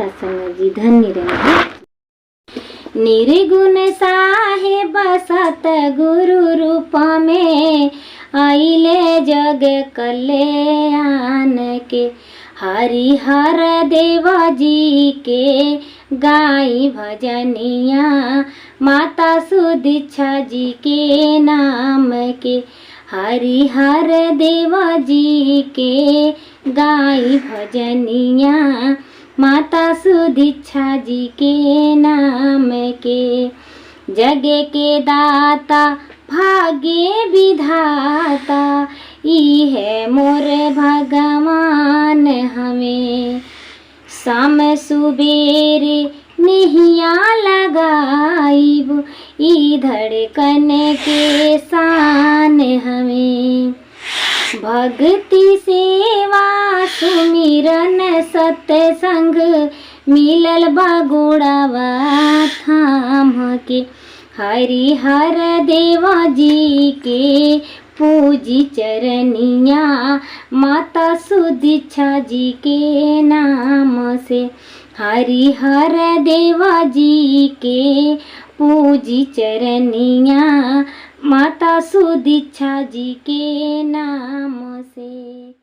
सत्संग जी। धन्य रहे। निर्गुण साहेब सत गुरु रूप में आइले जग कल्याण के। हरिहर देव जी के गाई भजनिया माता सुदीक्षा जी के नाम के। हरिहर देव जी के गाई भजनिया माता सुदीक्षा जी के नाम के। जगे के दाता भाग्य विधाता ई है मोर भगवान हमें। शाम सुबेरे निहिया लगाइब ई धड़कन के शान हमें। भक्ति सेवा सुमिरन सत्संग मिलल बगुड़ावा थाम के। हरिहर देव जी के पूजी चरनिया माता सुदीक्षा जी के नाम से। हरिहर देव जी के पूजी चरनिया माता सुदीक्षा जी के नाम से।